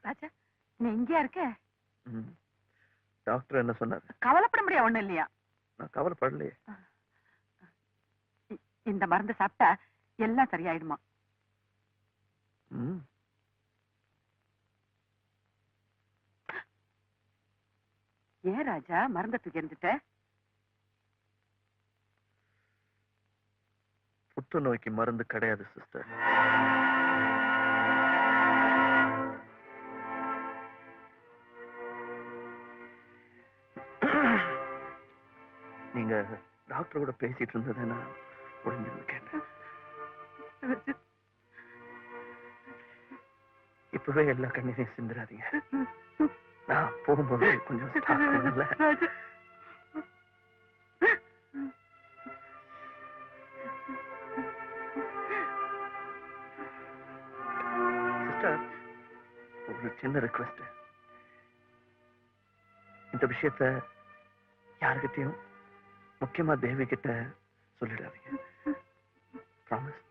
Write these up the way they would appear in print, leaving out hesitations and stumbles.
ராஜா நீ இங்கயா இருக்க? டாக்டர் என்ன சொன்னாரு? கவலைப்பட முடியாது ஒண்ணு இல்லையா? நான் கவலைப்படலையே. இந்த மருந்து சாப்பிட்டா எல்லாம் சரியாயிடுமா? ஏன் ராஜா மருந்த தூக்கி எறிஞ்சிட்ட? புற்றுநோய்க்கு மருந்து கிடையாது சிஸ்டர். நீங்க டாக்டரோட பேசிட்டு இருந்ததை நான் உடனே கேட்டேன். இப்பவே எல்லா கண்ணீரையும் சிந்துறாதீங்க. நான் போகும்போது கொஞ்சம் சிஸ்டர், ஒரு சின்ன ரிக்வெஸ்ட். இந்த விஷயத்த யாருக்கிட்டையும், முக்கியமா தேவி கிட்ட சொல்லிடாதீங்க. ப்ராமிஸ்.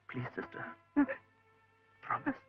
Please sister, promise.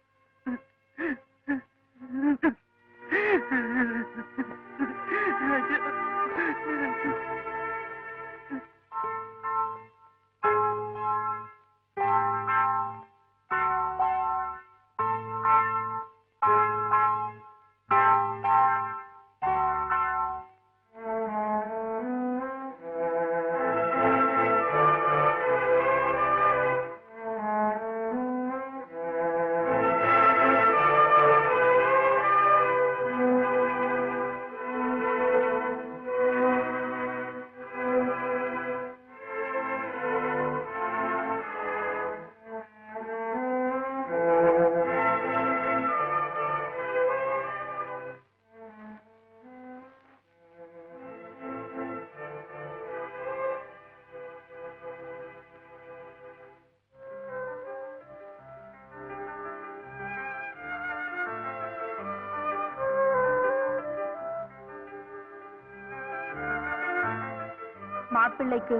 மாப்பிள்ளைக்கு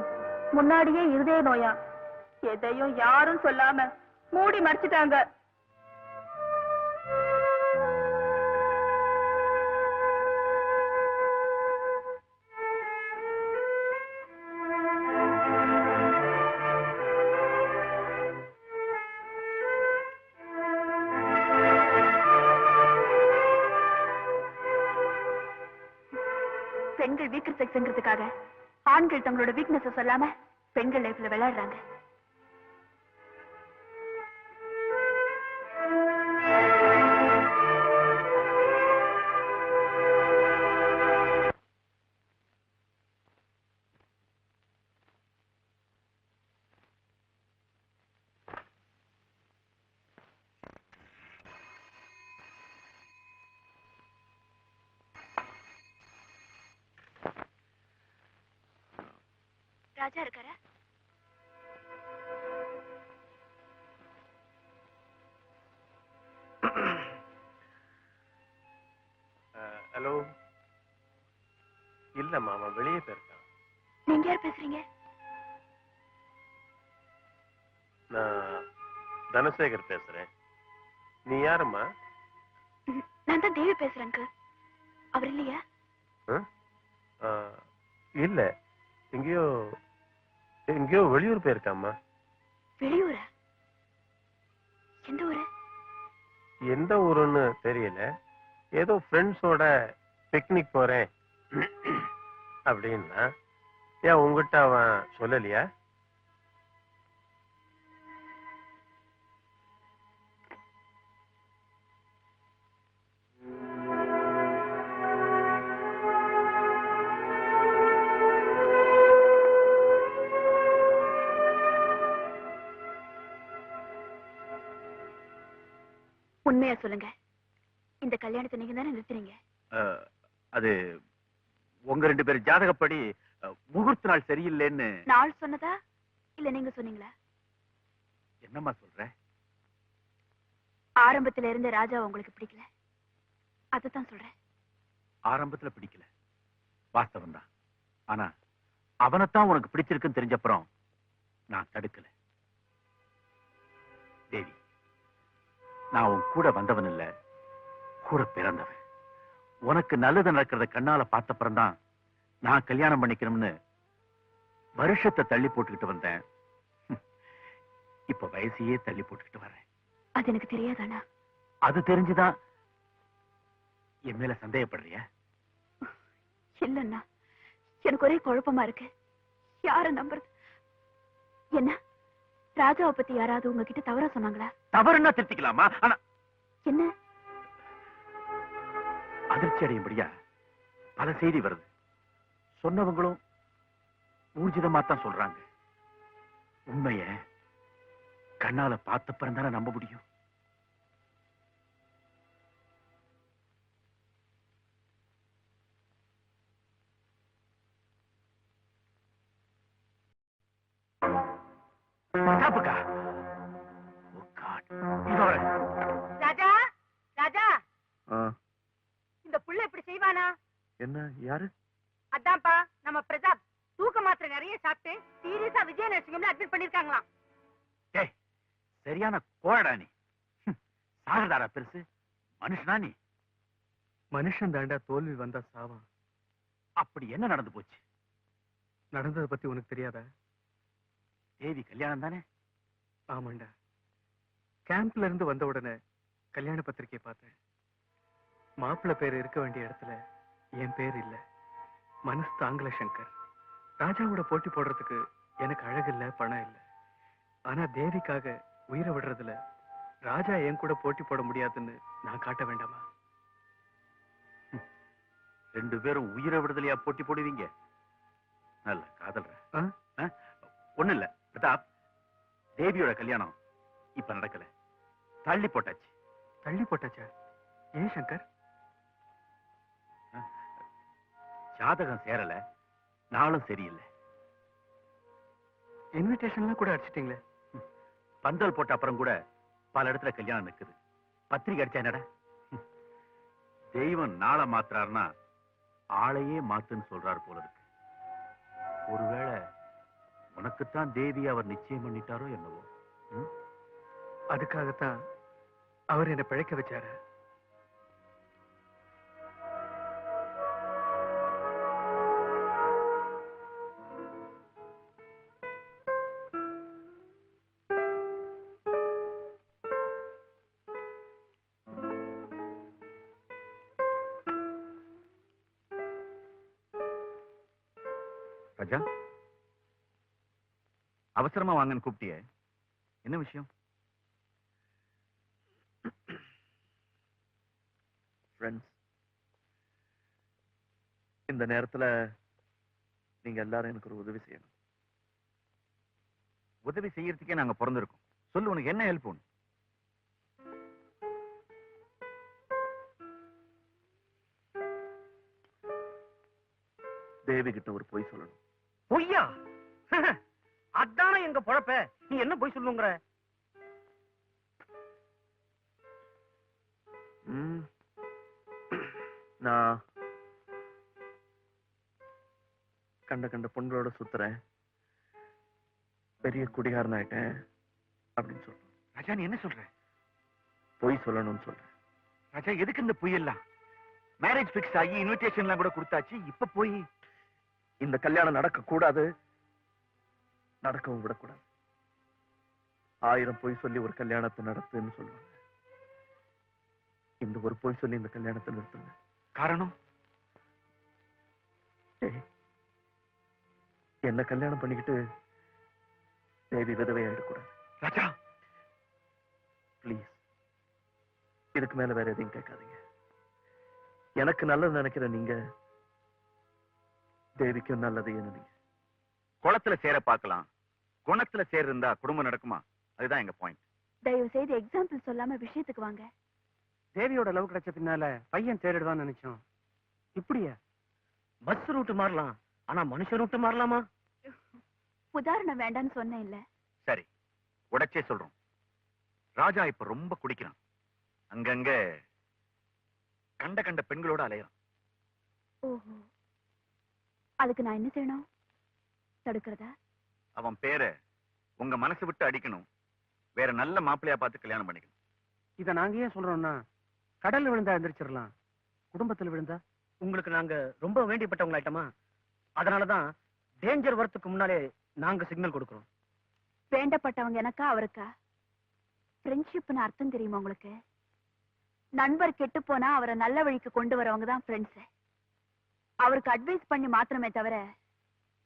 முன்னாடியே இருதய நோயா? எதையும் யாரும் சொல்லாம மூடி மறைச்சிட்டாங்க. பெண்கள் வீக்கர் செக்ஸ்ங்கிறதுக்காக ஆண்கள் தங்களோட வீக்னஸ் சொல்லாம பெண்கள் லைஃப்ல விளையாடுறாங்க. ராஜா இருக்காரா? ஹலோ. இல்ல மாமா, வெளியே போயிருக்கான். நீங்க யார் பேசுறீங்க? நான் தனசேகர் பேசுறேன். நீ யாருமா? நான் தான் தேவி பேசுறேன். அவர் இல்லையா? இல்ல, எங்கேயோ எங்கேயோ வெளியூர் போயிருக்காமா. வெளியூரா? எந்த ஊரு? எந்த ஊருன்னு தெரியல. ஏதோ ஃப்ரெண்ட்ஸோட பிக்னிக் போறேன் அப்படின்னா. ஏன் உங்ககிட்ட அவன் சொல்லலையா? உண்மையா சொல்லுங்க, இந்த கல்யாணத்தை நீங்க தானே நிறுத்துறீங்க? அது உங்க 2 பேர் ஜாதகப்படி முகூர்த்த நாள் சரியில்லைன்னு. நாள் சொன்னதா இல்ல நீங்க சொன்னீங்களா? என்னம்மா சொல்ற? ஆரம்பத்துல இருந்த ராஜா உங்களுக்கு பிடிக்கல, அதுதான் சொல்றேன். ஆரம்பத்துல பிடிக்கல, வாஸ்தவம் தான். ஆனா அவனைத்தான் உனக்கு பிடிச்சிருக்குன்னு தெரிஞ்சப்புறம் நான் தடுக்கல. தேவி, நான் உன் கூட வந்தவன் இல்ல, கூட பிறந்தவன். உனக்கு நல்லது நடக்கிறத கண்ணால பார்த்தப்புறம் தான் நான் கல்யாணம் பண்ணிக்கணும்னு வருஷத்தை தள்ளி போட்டுக்கிட்டு வந்தேன். இப்ப வயசையே தள்ளி போட்டுக்கிட்டு வரேன். அது எனக்கு தெரியாதானா? அது தெரிஞ்சுதான் என் மேல சந்தேகப்படுறிய? இல்லன்னா எனக்கு ஒரே குழப்பமா இருக்கு. யார நம்புறது? என்ன ராஜாவை பத்தி யாராவது உங்ககிட்ட தவறா சொன்னாங்களா? தவறுன்னா திருத்திக்கலாமா? ஆனா என்ன அதிர்ச்சி அடையும்படியா பல செய்தி வருது. சொன்னவங்களும் ஊர்ஜிதமா தான் சொல்றாங்க. உண்மைய கண்ணால பார்த்தப்பறம் தானே நம்ப முடியும். பிரதாப்புக்கா? Oh God. இதோ வரேன். ராஜா ராஜா இந்த புள்ள இப்படி செய்வானா? என்ன? யாரு? அதான்ப்பா நம்ம பிரதாப் தூக்க மாத்திரை நிறைய சாப்பிட்டு சீரியஸா விஜய நர்சிங்ல அட்மிட் பண்ணிருக்காங்களாம். ஏய், சரியான கோழடா நீ. சாகதாரா பெருசு, மனுஷனா நீ? மனுஷன் தாண்டா தோல்வி வந்தா சாவான். அப்படி என்ன நடந்து போச்சு? நடந்ததை பத்தி உனக்கு தெரியாதா? தேவி கல்யாணம் தானே? ஆமாண்டா. கேம்ப்ல இருந்து வந்த உடனே கல்யாண பத்திரிக்கையை பார்த்தேன். மாப்பிள்ளை பேர் இருக்க வேண்டிய இடத்துல என் பேர் இல்ல. மனசு தாங்கல சங்கர். ராஜாவோட போட்டி போடுறதுக்கு எனக்கு அழகு இல்ல, பணம் இல்ல. ஆனா தேவிக்காக உயிரை விடுறதுல ராஜா என் கூட போட்டி போட முடியாதுன்னு நான் காட்ட வேண்டாமா? ரெண்டு பேரும் உயிரை விடுதலையா போட்டி போடுவீங்க? நல்ல காதல்ற. ஒண்ணு இல்ல பிரதாப், தேவியோட கல்யாணம் இப்ப நடக்கல, தள்ளி போட்டாச்சு. தள்ளி போட்டாச்சா? ஏன் சங்கர்? ஜாதகம் சேரல, நாளும் சரியில்லை. இன்விடேஷன்லாம் கூட அடிச்சிட்டீங்களே. பந்தல் போட்ட அப்புறம் கூட பல இடத்துல கல்யாணம் நிக்குது. பத்திரிக்கை அடிச்சா என்னடா? தெய்வம் நாளை மாத்துறாருன்னா ஆளையே மாத்துன்னு சொல்றாரு போல இருக்கு. ஒருவேளை உனக்குத்தான் தேவி அவர் நிச்சயம் பண்ணிட்டாரோ என்னவோ. அதுக்காகத்தான் அவர் என்னை பிழைக்க வச்சாரு. ராஜா, அவசரமா வாங்கன்னு கூப்பிட்டியே, என்ன விஷயம்? ஃப்ரெண்ட்ஸ், இந்த நேரத்துல நீங்க எல்லாரும் எனக்கு ஒரு உதவி செய்யணும். உதவி செய்யறதுக்கே நாங்க பிறந்திருக்கோம். சொல்லு, உனக்கு என்ன ஹெல்ப் வேணும்? தேவி கிட்ட ஒரு பொய் சொல்லணும். பொய்யா? அதானே எங்க பொழப்ப. நீ என்ன பொய் சொல்லுங்கிற? நான் கண்ட கண்ட பொண்களோட சுத்துறேன், பெரிய குடிகாரன் ஆயிட்டேன் அப்படின்னு சொல்றேன். ராஜா, நீ என்ன சொல்ற? பொய் சொல்லணும்னு சொல்றேன். ராஜா, எதுக்கு இந்த பொய் எல்லாம்? மேரேஜ் பிக்ஸ் ஆகி இன்விடேஷன் எல்லாம் கூட கொடுத்தாச்சு, இப்ப போய் இந்த கல்யாணம் நடக்க கூடாது, நடக்கவும் விடக்கூடாது. 1000 பொய் சொல்லி ஒரு கல்யாணத்தை நடத்துன்னு சொல்லுவாங்க. இந்த ஒரு பொய் சொல்லி இந்த கல்யாணத்தை நிறுத்துங்க. காரணம்? என்ன கல்யாணம் பண்ணிக்கிட்டு தேவி விதவை ஆயிடக்கூடாது. ராஜா பிளீஸ், இதுக்கு மேல வேற எதையும் கேட்காதீங்க. எனக்கு நல்லது நினைக்கிற நீங்க தேவிக்கும் நல்லது நினைங்க. குளத்துல சேர பார்க்கலாம், குணத்துல சேர் இருந்தா குடும்பம் நடக்குமா? அதுதான் எங்க பாயிண்ட். தயவு செய்து எக்ஸாம்பிள் சொல்லாம விஷயத்துக்கு வாங்க. தேவியோட லவ் கிடைச்ச பின்னால பையன் தேடிடுவான்னு நினைச்சோம். இப்படியா? பஸ் ரூட் மாறலாம், ஆனா மனுஷ ரூட் மாறலாமா? உதாரணம் வேண்டான்னு சொன்னேன் இல்ல. சரி, உடைச்சே சொல்றோம். ராஜா இப்ப ரொம்ப குடிக்கிறான், அங்கங்க கண்ட கண்ட பெண்களோட அலையான். ஓஹோ, அதுக்கு நான் என்ன செய்யணும்? தடுக்கிறதா? அவன் பேரை உங்க மனசு விட்டு அடிக்கணும், வேற நல்ல மாப்பிள்ளையா பார்த்து கல்யாணம் பண்ணிக்கணும். இத நாங்க ஏன் சொல்றோம்னா கடல்ல விழுந்தா எந்திரிச்சிடலாம், குடும்பத்துல விழுந்தா உங்களுக்கு நாங்க ரொம்ப வேண்டியப்பட்டவங்க ஆயிட்டோமா, அதனாலதான் டேஞ்சர் வரத்துக்கு முன்னாலே நாங்க சிக்னல் கொடுக்கிறோம். வேண்டப்பட்டவங்க எனக்கா அவருக்கா? ஃப்ரெண்ட்ஷிப்னு அர்த்தம் தெரியுமா உங்களுக்கு? நண்பர் கெட்டு போனா அவரை நல்ல வழிக்கு கொண்டு வரவங்க தான் ஃப்ரெண்ட்ஸ். அவருக்கு அட்வைஸ் பண்ணி மாத்திரமே தவிர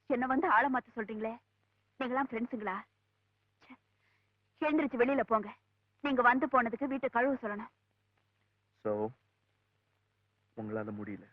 என்ன வந்து ஆள மாத்த சொல்றீங்களே, நீங்களாம் ஃப்ரெண்ட்ஸுங்களா? எழுந்திருச்சு வெளியில போங்க. நீங்க வந்து போனதுக்கு வீட்டை கழுவு சொல்லணும். சோ உங்களால முடியல.